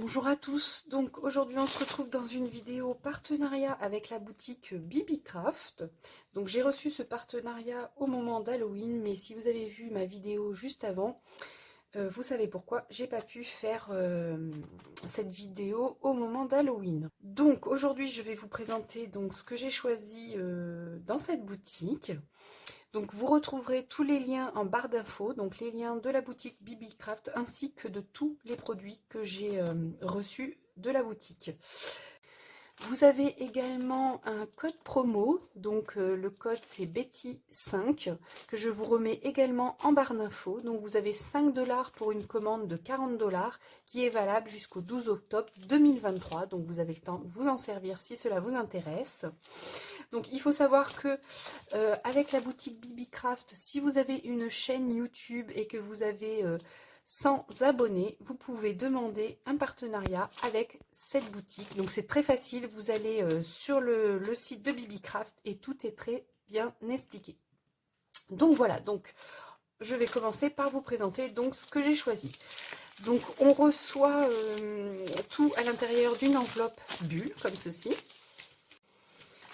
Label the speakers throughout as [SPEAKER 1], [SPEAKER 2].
[SPEAKER 1] Bonjour à tous, donc aujourd'hui on se retrouve dans une vidéo partenariat avec la boutique Bibicraft. Donc j'ai reçu ce partenariat au moment d'Halloween, mais si vous avez vu ma vidéo juste avant, vous savez pourquoi j'ai pas pu faire cette vidéo au moment d'Halloween. Donc aujourd'hui je vais vous présenter donc ce que j'ai choisi dans cette boutique. Donc vous retrouverez tous les liens en barre d'infos, donc les liens de la boutique Bibicraft ainsi que de tous les produits que j'ai reçus de la boutique. Vous avez également un code promo, donc le code c'est Betty5 que je vous remets également en barre d'infos. Donc vous avez 5 $ pour une commande de 40 $ qui est valable jusqu'au 12 octobre 2023. Donc vous avez le temps de vous en servir si cela vous intéresse. Donc il faut savoir que avec la boutique Bibicraft, si vous avez une chaîne YouTube et que vous avez 100 abonnés, vous pouvez demander un partenariat avec cette boutique. Donc c'est très facile, vous allez sur le site de Bibicraft et tout est très bien expliqué. Donc voilà, donc je vais commencer par vous présenter donc ce que j'ai choisi. Donc on reçoit tout à l'intérieur d'une enveloppe bulle comme ceci.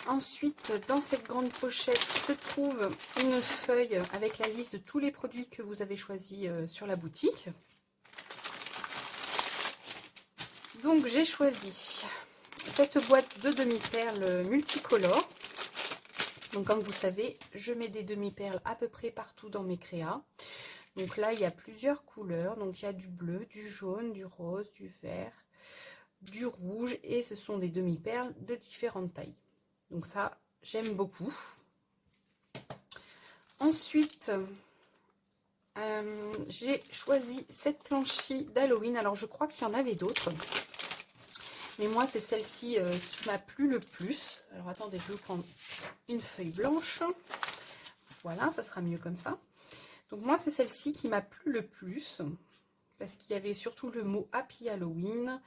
[SPEAKER 1] Ensuite, dans cette grande pochette se trouve une feuille avec la liste de tous les produits que vous avez choisis sur la boutique. Donc j'ai choisi cette boîte de demi-perles multicolores. Donc comme vous savez, je mets des demi-perles à peu près partout dans mes créas. Donc là, il y a plusieurs couleurs. Donc il y a du bleu, du jaune, du rose, du vert, du rouge. Et ce sont des demi-perles de différentes tailles. Donc ça, j'aime beaucoup. Ensuite, j'ai choisi cette planchie d'Halloween. Alors, je crois qu'il y en avait d'autres. Mais moi, c'est celle-ci qui m'a plu le plus. Alors, attendez, je vais vous prendre une feuille blanche. Voilà, ça sera mieux comme ça. Donc, moi, c'est celle-ci qui m'a plu le plus. Parce qu'il y avait surtout le mot Happy Halloween.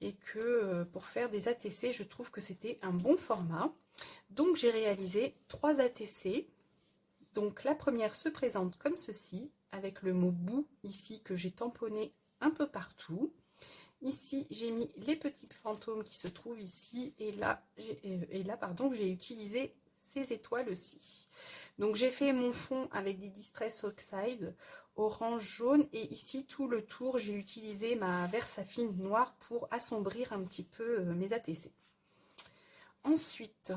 [SPEAKER 1] Et que pour faire des ATC, je trouve que c'était un bon format. Donc j'ai réalisé 3 ATC. Donc la première se présente comme ceci, avec le mot bout ici que j'ai tamponné un peu partout. Ici j'ai mis les petits fantômes qui se trouvent ici, et là j'ai utilisé ces étoiles-ci. Donc j'ai fait mon fond avec des Distress Oxide orange, jaune, et ici tout le tour j'ai utilisé ma Versafine noire pour assombrir un petit peu mes ATC. Ensuite,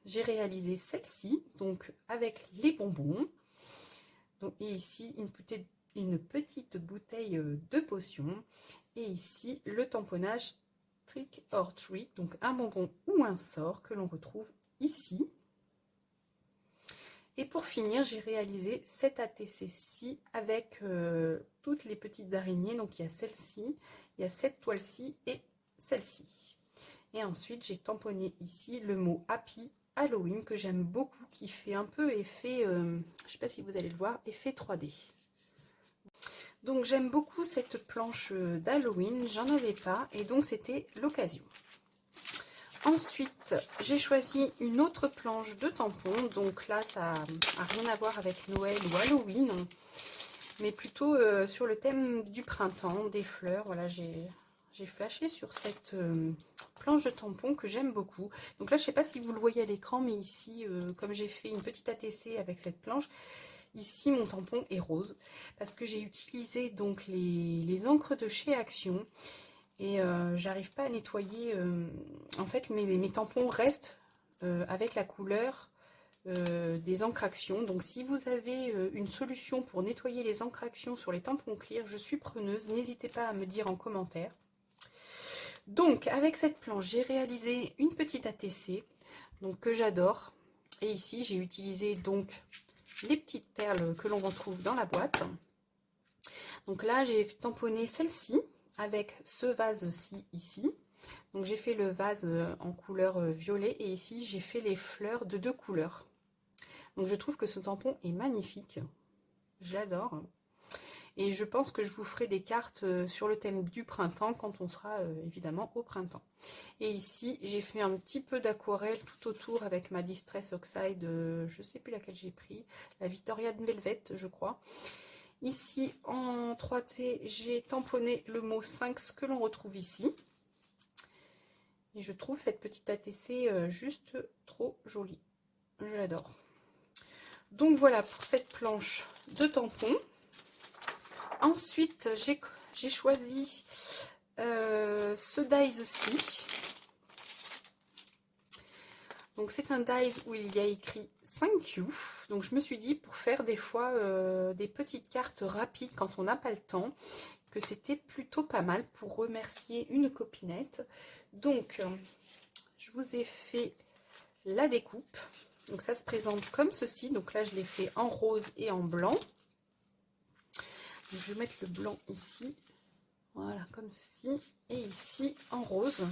[SPEAKER 1] j'ai réalisé celle-ci, donc avec les bonbons. Donc, et ici, une petite bouteille de potion. Et ici, le tamponnage Trick or Treat, donc un bonbon ou un sort que l'on retrouve ici. Et pour finir, j'ai réalisé cette ATC-ci avec toutes les petites araignées. Donc, il y a celle-ci, il y a cette toile-ci et celle-ci. Et ensuite, j'ai tamponné ici le mot Happy Halloween que j'aime beaucoup, qui fait un peu effet, je ne sais pas si vous allez le voir, effet 3D. Donc j'aime beaucoup cette planche d'Halloween, j'en avais pas et donc c'était l'occasion. Ensuite, j'ai choisi une autre planche de tampons. Donc là, ça n'a rien à voir avec Noël ou Halloween, mais plutôt sur le thème du printemps, des fleurs. Voilà, j'ai flashé sur cette planche de tampon que j'aime beaucoup. Donc là, je ne sais pas si vous le voyez à l'écran, mais ici, comme j'ai fait une petite ATC avec cette planche, ici mon tampon est rose parce que j'ai utilisé donc les encres de chez Action. Et j'arrive pas à nettoyer. En fait, mes tampons restent avec la couleur des encres Action. Donc, si vous avez une solution pour nettoyer les encres Action sur les tampons clear, je suis preneuse. N'hésitez pas à me dire en commentaire. Donc, avec cette planche, j'ai réalisé une petite ATC donc, que j'adore. Et ici, j'ai utilisé donc les petites perles que l'on retrouve dans la boîte. Donc là, j'ai tamponné celle-ci avec ce vase-ci ici. Donc j'ai fait le vase en couleur violet et ici j'ai fait les fleurs de 2 couleurs. Donc je trouve que ce tampon est magnifique. Je l'adore. Et je pense que je vous ferai des cartes sur le thème du printemps quand on sera évidemment au printemps. Et ici j'ai fait un petit peu d'aquarelle tout autour avec ma Distress Oxide, je ne sais plus laquelle j'ai pris, la Victoria de Velvet je crois. Ici, en 3T, j'ai tamponné le mot 5, ce que l'on retrouve ici. Et je trouve cette petite ATC juste trop jolie. Je l'adore. Donc voilà pour cette planche de tampons. Ensuite, j'ai choisi ce dies-ci. Donc c'est un dies où il y a écrit 5 you. Donc je me suis dit, pour faire des fois des petites cartes rapides quand on n'a pas le temps, que c'était plutôt pas mal pour remercier une copinette. Donc je vous ai fait la découpe. Donc ça se présente comme ceci. Donc là je l'ai fait en rose et en blanc. Donc, je vais mettre le blanc ici. Voilà, comme ceci. Et ici en rose.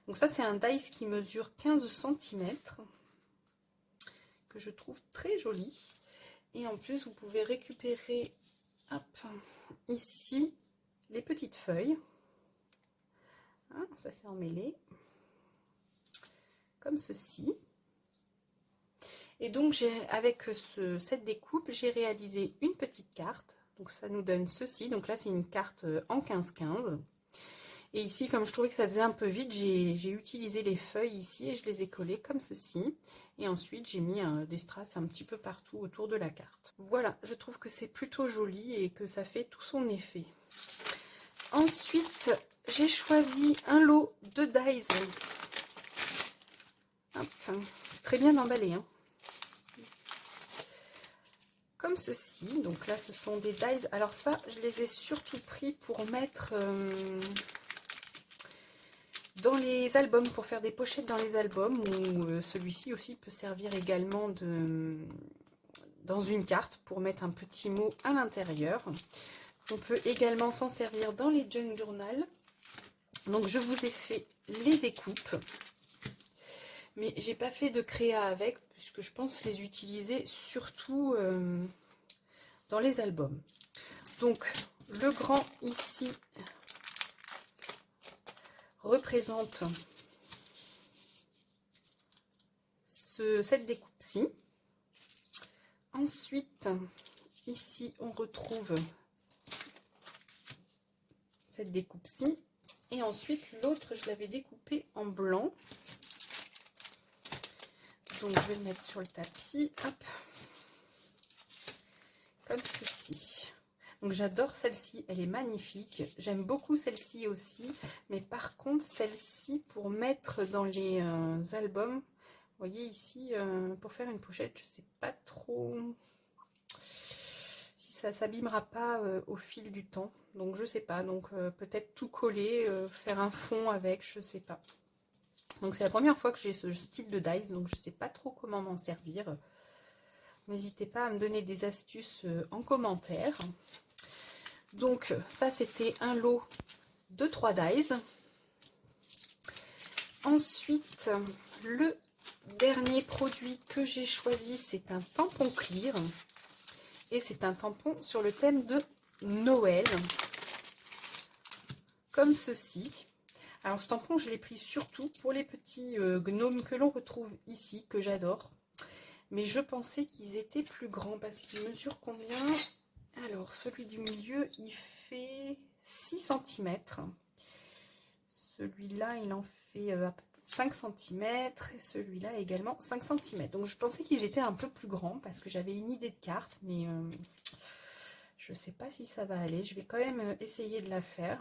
[SPEAKER 1] Donc ça c'est un dies qui mesure 15 cm. Que je trouve très joli. Et en plus vous pouvez récupérer hop, ici les petites feuilles. Ah, ça c'est emmêlé. Comme ceci. Et donc avec cette découpe, j'ai réalisé une petite carte. Donc ça nous donne ceci. Donc là c'est une carte en 15-15. Et ici, comme je trouvais que ça faisait un peu vite, j'ai utilisé les feuilles ici et je les ai collées comme ceci. Et ensuite j'ai mis des strass un petit peu partout autour de la carte. Voilà, je trouve que c'est plutôt joli et que ça fait tout son effet. Ensuite, j'ai choisi un lot de dies. C'est très bien emballé, hein. Comme ceci. Donc là, ce sont des dies. Alors ça, je les ai surtout pris pour mettre dans les albums, pour faire des pochettes dans les albums. Ou celui-ci aussi peut servir également dans une carte pour mettre un petit mot à l'intérieur. On peut également s'en servir dans les junk journal. Donc je vous ai fait les découpes. Mais j'ai pas fait de créa avec, puisque je pense les utiliser surtout dans les albums. Donc le grand ici représente cette découpe-ci. Ensuite, ici on retrouve cette découpe-ci. Et ensuite l'autre, je l'avais découpé en blanc. Donc je vais le mettre sur le tapis, hop, comme ceci. Donc j'adore celle-ci, elle est magnifique. J'aime beaucoup celle-ci aussi, mais par contre celle-ci pour mettre dans les albums, vous voyez ici, pour faire une pochette, je sais pas trop si ça s'abîmera pas au fil du temps. Donc je sais pas, donc peut-être tout coller, faire un fond avec, je sais pas. Donc c'est la première fois que j'ai ce style de dies, donc je ne sais pas trop comment m'en servir. N'hésitez pas à me donner des astuces en commentaire. Donc ça c'était un lot de 3 dies. Ensuite, le dernier produit que j'ai choisi, c'est un tampon clear. Et c'est un tampon sur le thème de Noël. Comme ceci. Alors ce tampon, je l'ai pris surtout pour les petits gnomes que l'on retrouve ici, que j'adore. Mais je pensais qu'ils étaient plus grands parce qu'ils mesurent combien? Alors celui du milieu, il fait 6 cm. Celui-là, il en fait 5 cm. Et celui-là également 5 cm. Donc je pensais qu'ils étaient un peu plus grands parce que j'avais une idée de carte. Mais je ne sais pas si ça va aller. Je vais quand même essayer de la faire.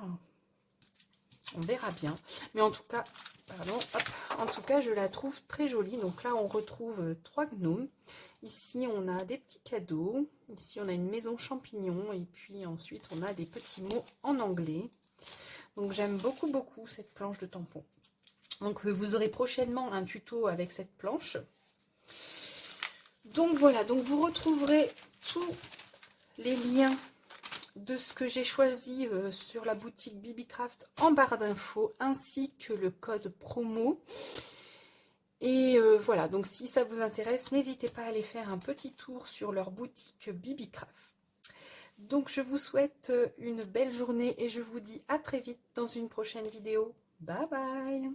[SPEAKER 1] On verra bien. Mais en tout cas, pardon, hop, en tout cas, je la trouve très jolie. Donc là, on retrouve 3 gnomes. Ici, on a des petits cadeaux. Ici, on a une maison champignon. Et puis ensuite, on a des petits mots en anglais. Donc j'aime beaucoup, beaucoup cette planche de tampon. Donc vous aurez prochainement un tuto avec cette planche. Donc voilà, donc vous retrouverez tous les liens de ce que j'ai choisi sur la boutique Bibicraft en barre d'infos, ainsi que le code promo. Et voilà, donc si ça vous intéresse, n'hésitez pas à aller faire un petit tour sur leur boutique Bibicraft. Donc je vous souhaite une belle journée et je vous dis à très vite dans une prochaine vidéo. Bye bye!